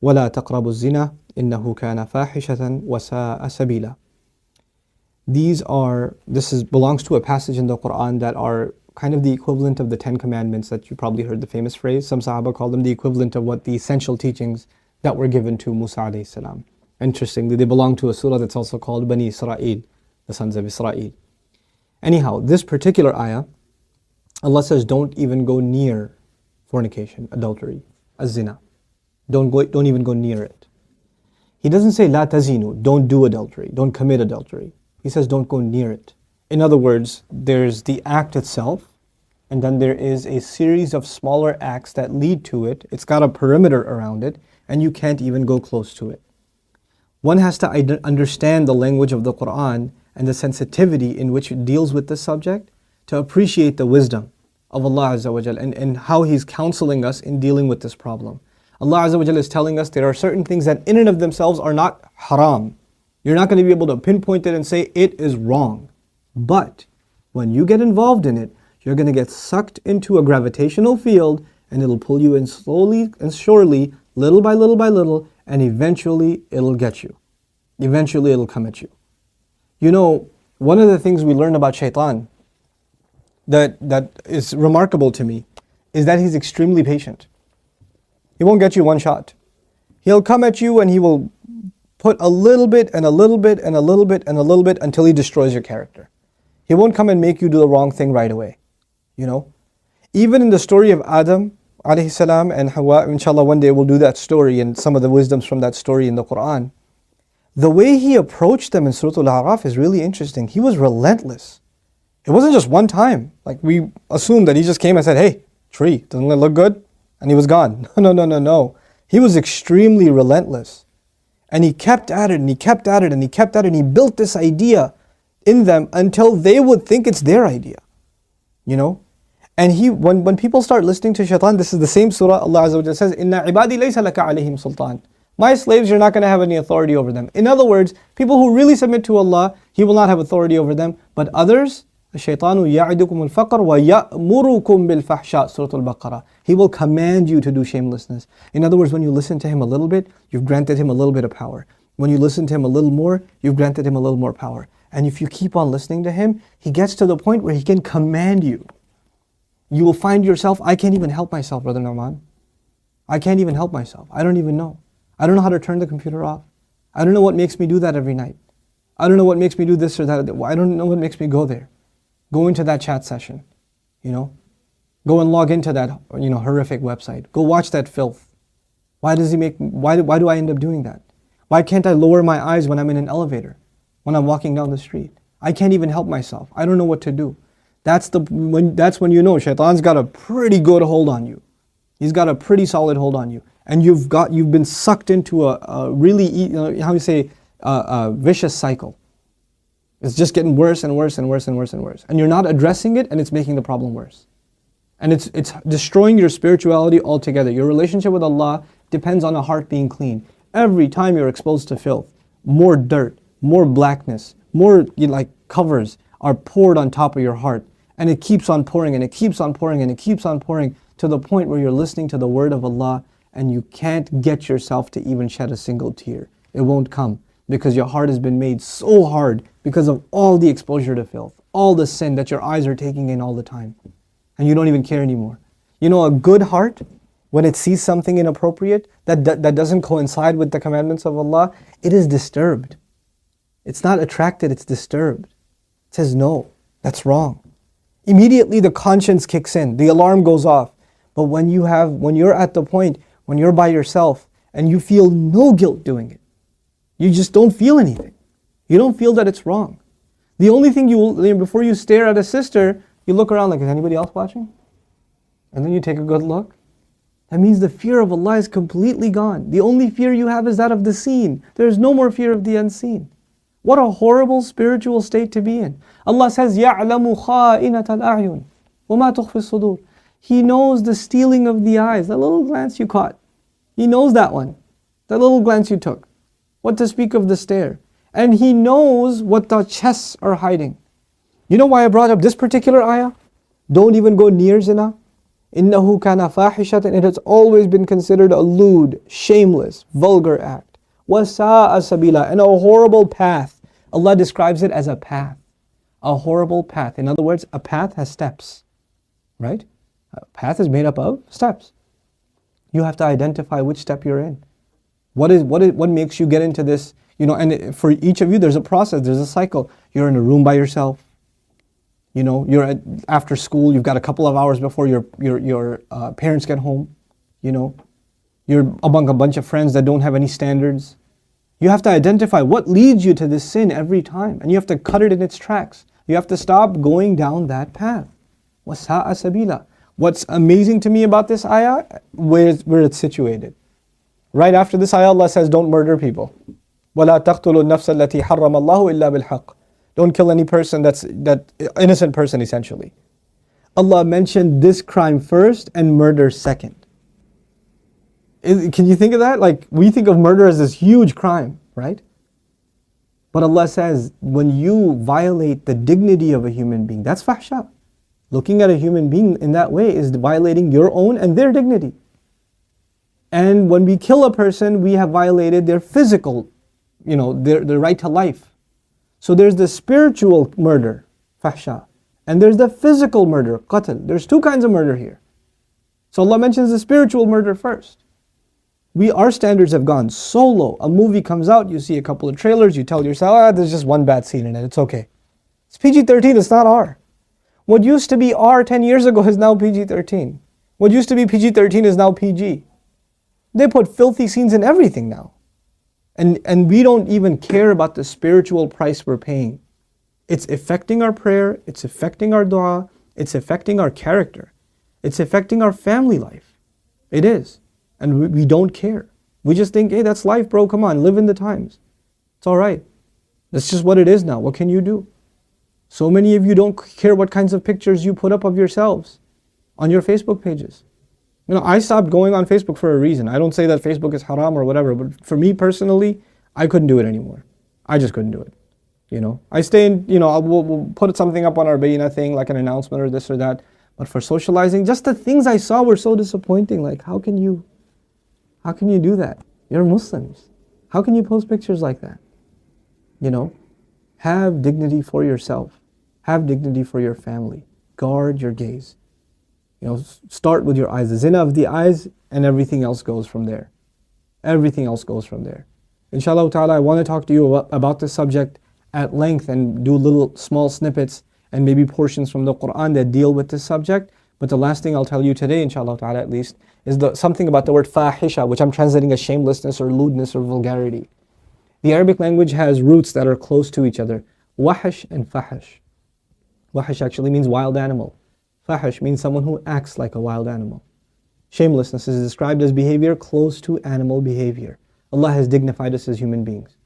وَلَا تَقْرَبُوا الزِّنَا إِنَّهُ كَانَ فَاحِشَةً وَسَاءَ سَبِيلًا. Belongs to a passage in the Quran that are kind of the equivalent of the 10 Commandments that you probably heard the famous phrase. Some Sahaba call them the equivalent of what the essential teachings that were given to Musa alayhi salam. Interestingly, they belong to a surah that's also called Bani Israel, the sons of Israel. Anyhow, this particular ayah, Allah says, don't even go near fornication, adultery, az-zina. Don't even go near it. He doesn't say la tazinu, don't do adultery, don't commit adultery. He says don't go near it. In other words, there's the act itself, and then there is a series of smaller acts that lead to it. It's got a perimeter around it, and you can't even go close to it. One has to understand the language of the Quran and the sensitivity in which it deals with this subject to appreciate the wisdom of Allah Azza wa Jal and how He's counseling us in dealing with this problem. Allah Azza wa Jal is telling us there are certain things that in and of themselves are not haram. You're not going to be able to pinpoint it and say it is wrong. But when you get involved in it, you're going to get sucked into a gravitational field, and it'll pull you in slowly and surely, little by little by little, and eventually it'll get you. Eventually it'll come at you. You know, one of the things we learn about shaitan that is remarkable to me is that he's extremely patient. He won't get you one shot. He'll come at you and he will put a little bit and a little bit and a little bit and a little bit until he destroys your character. He won't come and make you do the wrong thing right away. You know, even in the story of Adam alayhi salam and Hawa, inshallah one day we'll do that story and some of the wisdoms from that story in the Quran. The way he approached them in Surah Al-A'raf is really interesting. He was relentless. It wasn't just one time. Like we assumed that he just came and said, hey, tree, doesn't it look good? And he was gone. No. He was extremely relentless. And he kept at it and he kept at it and he kept at it and he built this idea in them until they would think it's their idea. You know? And when people start listening to shaitan, this is the same surah Allah Azza wa Jalla says, Inna ibadi laysa laka alayhim sultan. My slaves, you're not going to have any authority over them. In other words, people who really submit to Allah, He will not have authority over them. But others, الشَّيْطَانُ يَعِدُكُمُ الْفَقْرَ وَيَأْمُرُكُمْ بِالْفَحْشَاءِ Surah Al-Baqarah. He will command you to do shamelessness. In other words, when you listen to him a little bit, you've granted him a little bit of power. When you listen to him a little more, you've granted him a little more power. And if you keep on listening to him, he gets to the point where he can command you. You will find yourself, I can't even help myself, Brother Nouman. I can't even help myself. I don't even know. I don't know how to turn the computer off. I don't know what makes me do that every night. I don't know what makes me do this or that. I don't know what makes me go there. Go into that chat session, you know. Go and log into that, horrific website. Go watch that filth. Why do I end up doing that? Why can't I lower my eyes when I'm in an elevator? When I'm walking down the street? I can't even help myself. I don't know what to do. That's when you know shaitan's got a pretty good hold on you. He's got a pretty solid hold on you. And you've been sucked into a really, a vicious cycle. It's just getting worse and worse and worse and worse and worse. And you're not addressing it, and it's making the problem worse. And it's destroying your spirituality altogether. Your relationship with Allah depends on a heart being clean. Every time you're exposed to filth, more dirt, more blackness, more covers are poured on top of your heart. And it keeps on pouring and it keeps on pouring and it keeps on pouring to the point where you're listening to the word of Allah and you can't get yourself to even shed a single tear. It won't come because your heart has been made so hard because of all the exposure to filth, all the sin that your eyes are taking in all the time. And you don't even care anymore. You know, a good heart, when it sees something inappropriate that doesn't coincide with the commandments of Allah, it is disturbed. It's not attracted, it's disturbed. It says, no, that's wrong. Immediately the conscience kicks in, the alarm goes off. But when you're at the point, when you're by yourself and you feel no guilt doing it, you just don't feel anything. You don't feel that it's wrong. The only thing before you stare at a sister, you look around like, is anybody else watching? And then you take a good look. That means the fear of Allah is completely gone. The only fear you have is that of the seen. There is no more fear of the unseen. What a horrible spiritual state to be in. Allah says, يَعْلَمُ خَائِنَةَ الْأَعْيُنِ وَمَا تُخْفِي الصُّدُورِ. He knows the stealing of the eyes, that little glance you caught. He knows that one, that little glance you took. What to speak of the stare. And He knows what the chests are hiding. You know why I brought up this particular ayah? Don't even go near zina. إِنَّهُ كَانَ فَاحِشَةً, it has always been considered a lewd, shameless, vulgar act. وَسَاءَ سَبِيلًا, and a horrible path. Allah describes it as a path. A horrible path. In other words, a path has steps, right? A path is made up of steps. You have to identify which step you're in. What makes you get into this? And for each of you, there's a process, there's a cycle. You're in a room by yourself. You're after school. You've got a couple of hours before your parents get home. You're among a bunch of friends that don't have any standards. You have to identify what leads you to this sin every time, and you have to cut it in its tracks. You have to stop going down that path. وَسَاءَ سَبِيلًا. What's amazing to me about this ayah, where it's situated. Right after this ayah, Allah says, don't murder people. وَلَا تَقْتُلُوا النَّفْسَ الَّتِي حَرَّمَ اللَّهُ إِلَّا بِالْحَقِّ. Don't kill any person that innocent person, essentially. Allah mentioned this crime first and murder second. Can you think of that? Like, we think of murder as this huge crime, right? But Allah says, when you violate the dignity of a human being, that's fahsha. Looking at a human being in that way is violating your own and their dignity. And when we kill a person, we have violated their physical, their right to life. So there's the spiritual murder, fahsha, and there's the physical murder, qatl. There's two kinds of murder here. So Allah mentions the spiritual murder first. Our standards have gone so low. A movie comes out, you see a couple of trailers, you tell yourself, there's just one bad scene in it, it's okay. It's PG-13, it's not R. What used to be R 10 years ago is now PG-13. What used to be PG-13 is now PG. They put filthy scenes in everything now. And we don't even care about the spiritual price we're paying. It's affecting our prayer, it's affecting our dua, it's affecting our character, it's affecting our family life. It is. And we don't care. We just think, hey, that's life, bro, come on, live in the times. It's alright. That's just what it is now. What can you do? So many of you don't care what kinds of pictures you put up of yourselves on your Facebook pages. I stopped going on Facebook for a reason. I don't say that Facebook is haram or whatever, but for me personally, I couldn't do it anymore. I just couldn't do it. I stay in, we'll put something up on our Bayna thing, like an announcement or this or that. But for socializing, just the things I saw were so disappointing. Like, how can you do that? You're Muslims. How can you post pictures like that? Have dignity for yourself. Have dignity for your family. Guard your gaze. Start with your eyes. The zina of the eyes, and everything else goes from there. Everything else goes from there. Inshallah ta'ala, I want to talk to you about this subject at length and do little small snippets and maybe portions from the Quran that deal with this subject. But the last thing I'll tell you today, inshallah ta'ala at least, is something about the word fahisha, which I'm translating as shamelessness or lewdness or vulgarity. The Arabic language has roots that are close to each other. Wahish and fahish. Wahish actually means wild animal. Fahish means someone who acts like a wild animal. Shamelessness is described as behavior close to animal behavior. Allah has dignified us as human beings.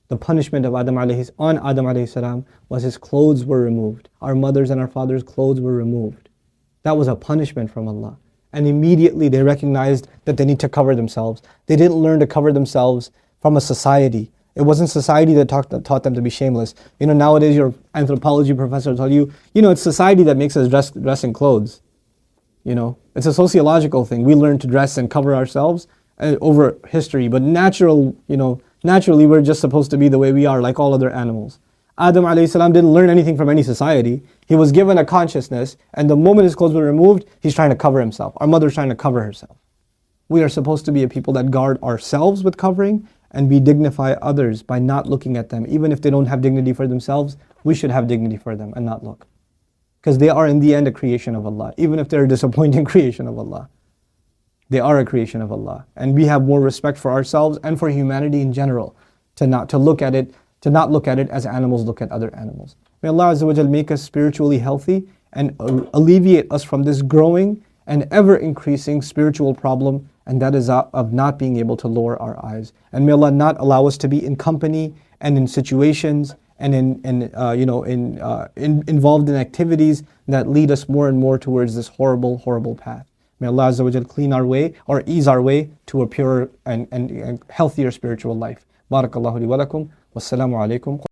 The punishment of Adam alayhi salam was his clothes were removed. Our mothers and our fathers' clothes were removed. That was a punishment from Allah. And immediately they recognized that they need to cover themselves. They didn't learn to cover themselves from a society. It wasn't society that taught them to be shameless. Nowadays your anthropology professor will tell you, it's society that makes us dress in clothes. It's a sociological thing. We learn to dress and cover ourselves over history. But naturally we're just supposed to be the way we are, like all other animals. Adam alayhi salam didn't learn anything from any society. He was given a consciousness, and the moment his clothes were removed, he's trying to cover himself. Our mother's trying to cover herself. We are supposed to be a people that guard ourselves with covering, and we dignify others by not looking at them. Even if they don't have dignity for themselves, we should have dignity for them and not look. Because they are in the end a creation of Allah. Even if they're a disappointing creation of Allah, they are a creation of Allah. And we have more respect for ourselves and for humanity in general, to not look at it as animals look at other animals. May Allah Azza wa Jal make us spiritually healthy and alleviate us from this growing and ever increasing spiritual problem, and that is of not being able to lower our eyes. And may Allah not allow us to be in company and in situations and involved in activities that lead us more and more towards this horrible, horrible path. May Allah Azza wa Jal clean our way or ease our way to a purer and healthier spiritual life. Barakallahu li wa lakum. Wassalamu alaikum.